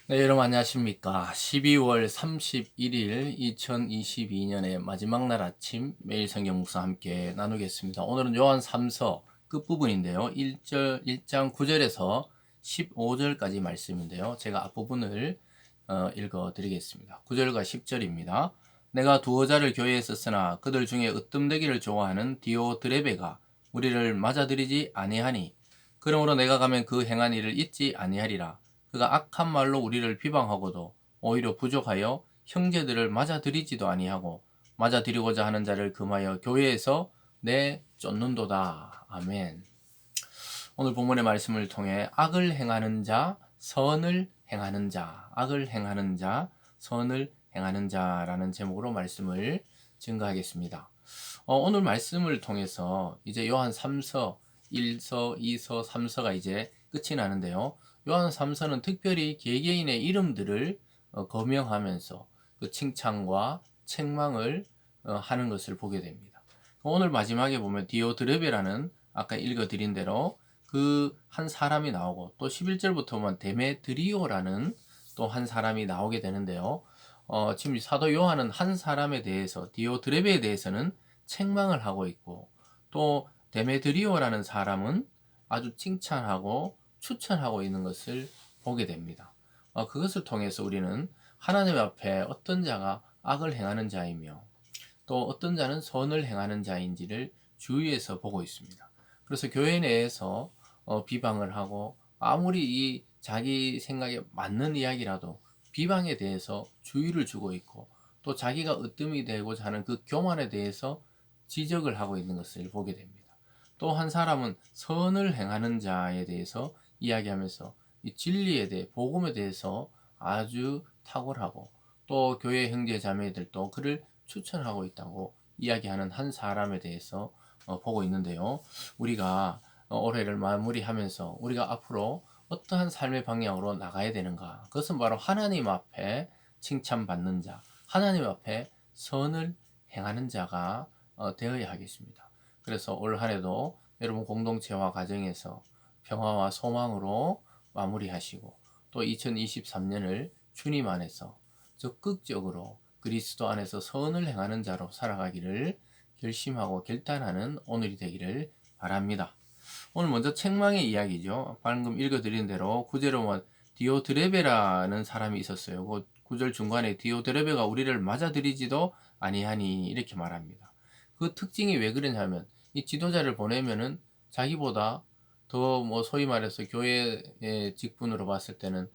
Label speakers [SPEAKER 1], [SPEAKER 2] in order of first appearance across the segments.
[SPEAKER 1] 네, 여러분 안녕하십니까. 12월 31일 2022년의 마지막 날 아침 매일 성경 묵상 함께 나누겠습니다. 오늘은 요한 3서 끝부분인데요. 1장 9절에서 15절까지 말씀인데요. 제가 앞부분을 읽어 드리겠습니다. 9절과 10절입니다. 내가 두어 자를 교회에 썼으나 그들 중에 으뜸되기를 좋아하는 디오드레베가 우리를 맞아들이지 아니하니 그러므로 내가 가면 그 행한 일을 잊지 아니하리라. 그가 악한 말로 우리를 비방하고도 오히려 부족하여 형제들을 맞아들이지도 아니하고 맞아들이고자 하는 자를 금하여 교회에서 내쫓는도다. 아멘. 오늘 본문의 말씀을 통해 악을 행하는 자, 선을 행하는 자, 악을 행하는 자, 선을 행하는 자라는 제목으로 말씀을 증거하겠습니다. 오늘 말씀을 통해서 이제 요한 3서, 1서, 2서, 3서가 이제 끝이 나는데요. 요한 3서는 특별히 개개인의 이름들을 거명하면서 그 칭찬과 책망을 하는 것을 보게 됩니다. 오늘 마지막에 보면 디오드레베라는 아까 읽어드린 대로 그 한 사람이 나오고 또 11절부터 보면 데메드리오라는 또 한 사람이 나오게 되는데요. 지금 사도 요한은 한 사람에 대해서 디오드레베에 대해서는 책망을 하고 있고 또 데메드리오라는 사람은 아주 칭찬하고 추천하고 있는 것을 보게 됩니다. 그것을 통해서 우리는 하나님 앞에 어떤 자가 악을 행하는 자이며 또 어떤 자는 선을 행하는 자인지를 주위에서 보고 있습니다. 그래서 교회 내에서 비방을 하고 아무리 이 자기 생각에 맞는 이야기라도 비방에 대해서 주의를 주고 있고 또 자기가 으뜸이 되고자 하는 그 교만에 대해서 지적을 하고 있는 것을 보게 됩니다. 또 한 사람은 선을 행하는 자에 대해서 이야기하면서 이 진리에 대해 복음에 대해서 아주 탁월하고 또 교회 형제 자매들도 그를 추천하고 있다고 이야기하는 한 사람에 대해서 보고 있는데요. 우리가 올해를 마무리하면서 우리가 앞으로 어떠한 삶의 방향으로 나가야 되는가? 그것은 바로 하나님 앞에 칭찬받는 자, 하나님 앞에 선을 행하는 자가 되어야 하겠습니다. 그래서 올 한해도 여러분 공동체와 가정에서 평화와 소망으로 마무리하시고 또 2023년을 주님 안에서 적극적으로 그리스도 안에서 선을 행하는 자로 살아가기를 결심하고 결단하는 오늘이 되기를 바랍니다. 오늘 먼저 책망의 이야기죠. 방금 읽어드린 대로 구제로 뭐 디오드레베라는 사람이 있었어요. 그 구절 중간에 디오드레베가 우리를 맞아들이지도 아니하니 이렇게 말합니다. 그 특징이 왜 그러냐면 이 지도자를 보내면은 자기보다 더 뭐 소위 말해서 교회의 직분으로 봤을 때는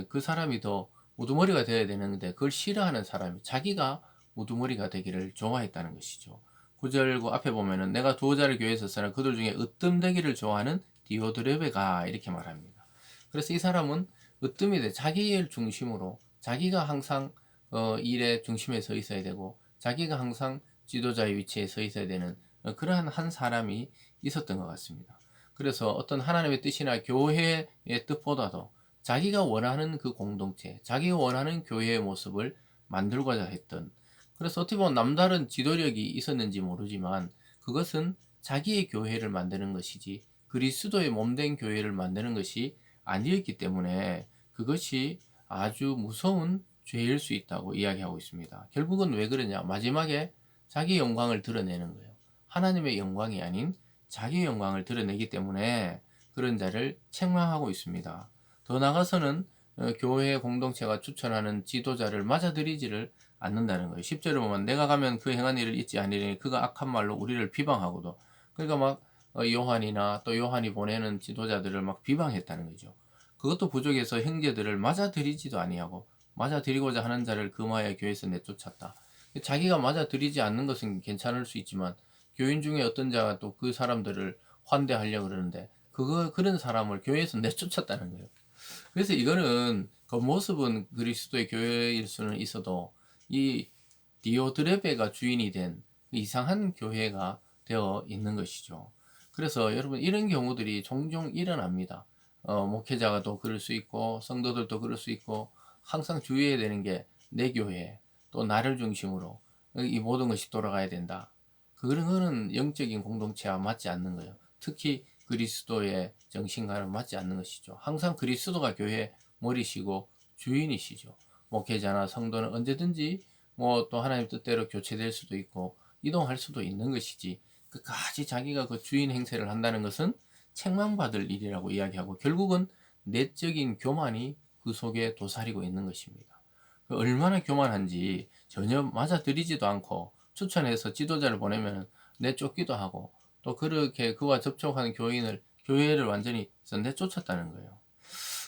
[SPEAKER 1] 그 사람이 더 우두머리가 되어야 되는데 그걸 싫어하는 사람이 자기가 우두머리가 되기를 좋아했다는 것이죠. 구절구 앞에 보면은 내가 두어 자를 교회에서 쓰나 그들 중에 으뜸되기를 좋아하는 디오드레베가 이렇게 말합니다. 그래서 이 사람은 으뜸이 돼 자기 일 중심으로 자기가 항상 일의 중심에 서 있어야 되고 자기가 항상 지도자의 위치에 서 있어야 되는 그러한 한 사람이 있었던 것 같습니다. 그래서 어떤 하나님의 뜻이나 교회의 뜻보다도 자기가 원하는 그 공동체, 자기가 원하는 교회의 모습을 만들고자 했던 그래서 어떻게 보면 남다른 지도력이 있었는지 모르지만 그것은 자기의 교회를 만드는 것이지 그리스도의 몸된 교회를 만드는 것이 아니었기 때문에 그것이 아주 무서운 죄일 수 있다고 이야기하고 있습니다. 결국은 왜 그러냐? 마지막에 자기 영광을 드러내는 거예요. 하나님의 영광이 아닌 자기 영광을 드러내기 때문에 그런 자를 책망하고 있습니다. 더 나아가서는 교회 공동체가 추천하는 지도자를 맞아들이지를 않는다는 거예요. 10절에 보면 내가 가면 그 행한 일을 잊지 아니하리니 그가 악한 말로 우리를 비방하고도 그러니까 막 요한이나 또 요한이 보내는 지도자들을 막 비방했다는 거죠. 그것도 부족해서 형제들을 맞아들이지도 아니하고 맞아들이고자 하는 자를 금하여 교회에서 내쫓았다. 자기가 맞아들이지 않는 것은 괜찮을 수 있지만 교인 중에 어떤 자가 또 그 사람들을 환대하려고 그러는데 그런 사람을 교회에서 내쫓았다는 거예요. 그래서 이거는 겉모습은 그리스도의 교회일 수는 있어도 이 디오드레베가 주인이 된 이상한 교회가 되어 있는 것이죠. 그래서 여러분 이런 경우들이 종종 일어납니다. 목회자가 또 그럴 수 있고 성도들도 그럴 수 있고 항상 주의해야 되는 게 내 교회 또 나를 중심으로 이 모든 것이 돌아가야 된다. 그런 거는 영적인 공동체와 맞지 않는 거예요. 특히 그리스도의 정신과는 맞지 않는 것이죠. 항상 그리스도가 교회 머리시고 주인이시죠. 목회자나 성도는 언제든지 뭐 또 하나님 뜻대로 교체될 수도 있고 이동할 수도 있는 것이지, 끝까지 자기가 그 주인 행세를 한다는 것은 책망받을 일이라고 이야기하고, 결국은 내적인 교만이 그 속에 도사리고 있는 것입니다. 얼마나 교만한지 전혀 맞아들이지도 않고 추천해서 지도자를 보내면 내쫓기도 하고, 또 그렇게 그와 접촉하는 교회를 완전히 내쫓았다는 거예요.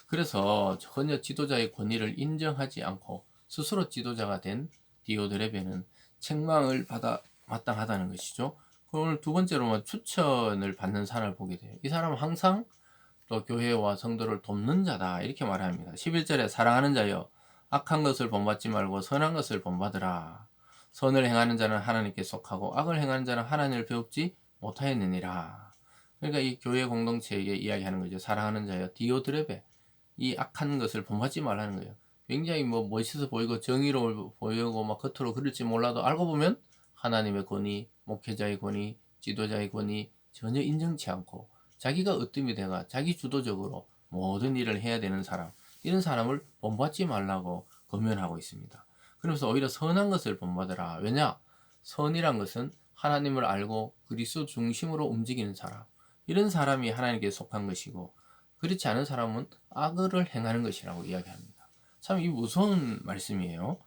[SPEAKER 1] 그래서 전혀 지도자의 권위를 인정하지 않고 스스로 지도자가 된 디오드레베는 책망을 받아 마땅하다는 것이죠. 오늘 두 번째로는 추천을 받는 사람을 보게 돼요. 이 사람은 항상 또 교회와 성도를 돕는 자다, 이렇게 말합니다. 11절에 사랑하는 자여, 악한 것을 본받지 말고 선한 것을 본받으라. 선을 행하는 자는 하나님께 속하고 악을 행하는 자는 하나님을 배웁지 못하였느니라. 그러니까 이 교회 공동체에게 이야기하는 거죠. 사랑하는 자여, 디오드레베, 이 악한 것을 본받지 말라는 거예요. 굉장히 뭐 멋있어 보이고 정의로워 보이고 막 겉으로 그럴지 몰라도 알고 보면 하나님의 권위, 목회자의 권위, 지도자의 권위 전혀 인정치 않고 자기가 으뜸이 돼가 자기 주도적으로 모든 일을 해야 되는 사람, 이런 사람을 본받지 말라고 권면하고 있습니다. 그러면서 오히려 선한 것을 본받으라. 왜냐? 선이란 것은 하나님을 알고 그리스도 중심으로 움직이는 사람, 이런 사람이 하나님께 속한 것이고, 그렇지 않은 사람은 악을 행하는 것이라고 이야기합니다. 참 이 무서운 말씀이에요.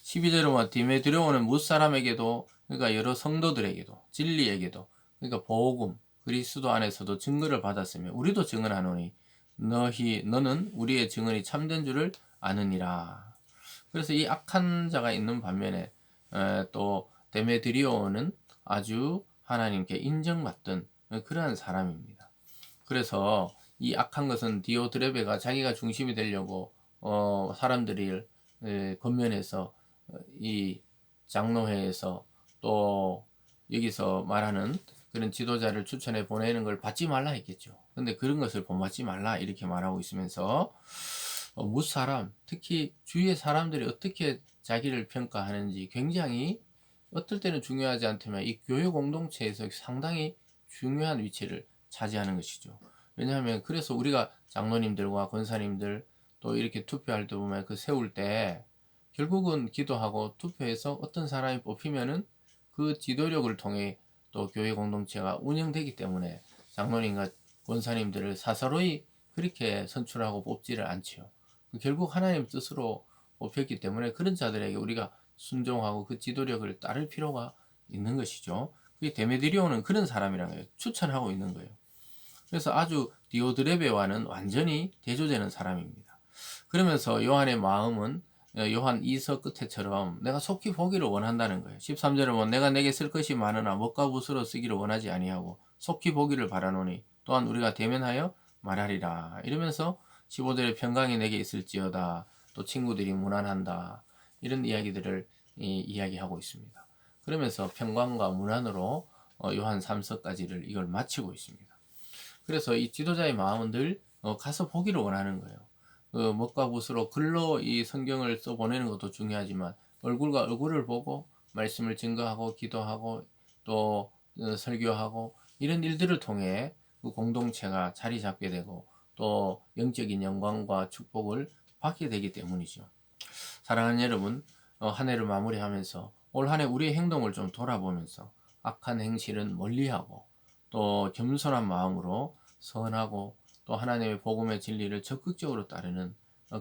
[SPEAKER 1] 12절에 보면 디메드레오는 무사람에게도, 그러니까 여러 성도들에게도, 진리에게도, 그러니까 복음, 그리스도 안에서도 증거를 받았으며 우리도 증언하노니 너는 우리의 증언이 참된 줄을 아느니라. 그래서 이 악한 자가 있는 반면에 또 데메드리오는 아주 하나님께 인정받던 그러한 사람입니다. 그래서 이 악한 것은 디오드레베가 자기가 중심이 되려고 사람들이 권면해서 이 장로회에서 또 여기서 말하는 그런 지도자를 추천해 보내는 걸 받지 말라 했겠죠. 근데 그런 것을 본받지 말라 이렇게 말하고 있으면서 무사람, 특히 주위의 사람들이 어떻게 자기를 평가하는지 굉장히 어떨 때는 중요하지 않지만 이 교회 공동체에서 상당히 중요한 위치를 차지하는 것이죠. 왜냐하면 그래서 우리가 장로님들과 권사님들 또 이렇게 투표할 때 보면 그 세울 때 결국은 기도하고 투표해서 어떤 사람이 뽑히면은 그 지도력을 통해 또 교회 공동체가 운영되기 때문에 장로님과 권사님들을 사사로이 그렇게 선출하고 뽑지를 않지요. 결국 하나님 뜻으로 뽑혔기 때문에 그런 자들에게 우리가 순종하고 그 지도력을 따를 필요가 있는 것이죠. 데메드리오는 그런 사람이라는 거예요. 추천하고 있는 거예요. 그래서 아주 디오드레베와는 완전히 대조되는 사람입니다. 그러면서 요한의 마음은 요한 2서 끝에처럼 내가 속히 보기를 원한다는 거예요. 13절에 보면 내가 내게 쓸 것이 많으나 먹과 붓으로 쓰기를 원하지 아니하고 속히 보기를 바라노니 또한 우리가 대면하여 말하리라. 이러면서 15절에 평강이 내게 있을지어다. 또 친구들이 무난한다. 이런 이야기들을 이야기하고 있습니다. 그러면서 평강과 무난으로 요한 3서까지를 이걸 마치고 있습니다. 그래서 이 지도자의 마음은 늘 가서 보기를 원하는 거예요. 먹과 붓으로 글로 이 성경을 써 보내는 것도 중요하지만 얼굴과 얼굴을 보고 말씀을 증거하고 기도하고 또 설교하고 이런 일들을 통해 그 공동체가 자리 잡게 되고 또 영적인 영광과 축복을 받게 되기 때문이죠. 사랑하는 여러분, 한 해를 마무리하면서 올 한 해 우리의 행동을 좀 돌아보면서 악한 행실은 멀리하고 또 겸손한 마음으로 선하고 또 하나님의 복음의 진리를 적극적으로 따르는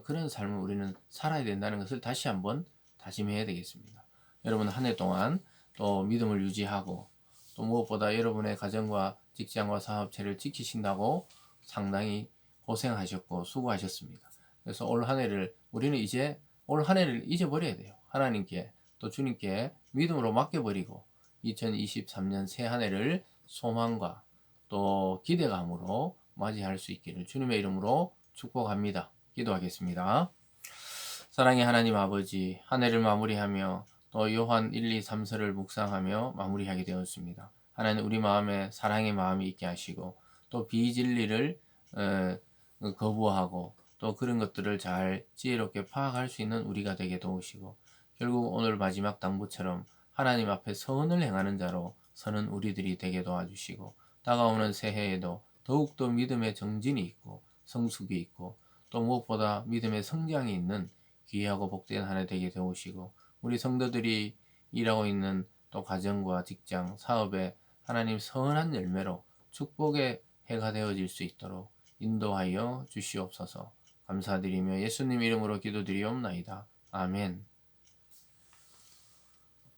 [SPEAKER 1] 그런 삶을 우리는 살아야 된다는 것을 다시 한번 다짐해야 되겠습니다. 여러분 한 해 동안 또 믿음을 유지하고 또 무엇보다 여러분의 가정과 직장과 사업체를 지키신다고 상당히 고생하셨고 수고하셨습니다. 그래서 올 한 해를 우리는 이제 올 한 해를 잊어버려야 돼요. 하나님께 또 주님께 믿음으로 맡겨버리고 2023년 새 한 해를 소망과 또 기대감으로 맞이할 수 있기를 주님의 이름으로 축복합니다. 기도하겠습니다. 사랑의 하나님 아버지, 한 해를 마무리하며 또 요한 1, 2, 3서를 묵상하며 마무리하게 되었습니다. 하나님 우리 마음에 사랑의 마음이 있게 하시고 또 비진리를 거부하고 또 그런 것들을 잘 지혜롭게 파악할 수 있는 우리가 되게 도우시고 결국 오늘 마지막 당부처럼 하나님 앞에 선을 행하는 자로 서는 우리들이 되게 도와주시고 다가오는 새해에도 더욱더 믿음의 정진이 있고 성숙이 있고 또 무엇보다 믿음의 성장이 있는 귀하고 복된 한 해 되게 되오시고, 우리 성도들이 일하고 있는 또 가정과 직장, 사업에 하나님 선한 열매로 축복의 해가 되어질 수 있도록 인도하여 주시옵소서. 감사드리며 예수님 이름으로 기도드리옵나이다. 아멘.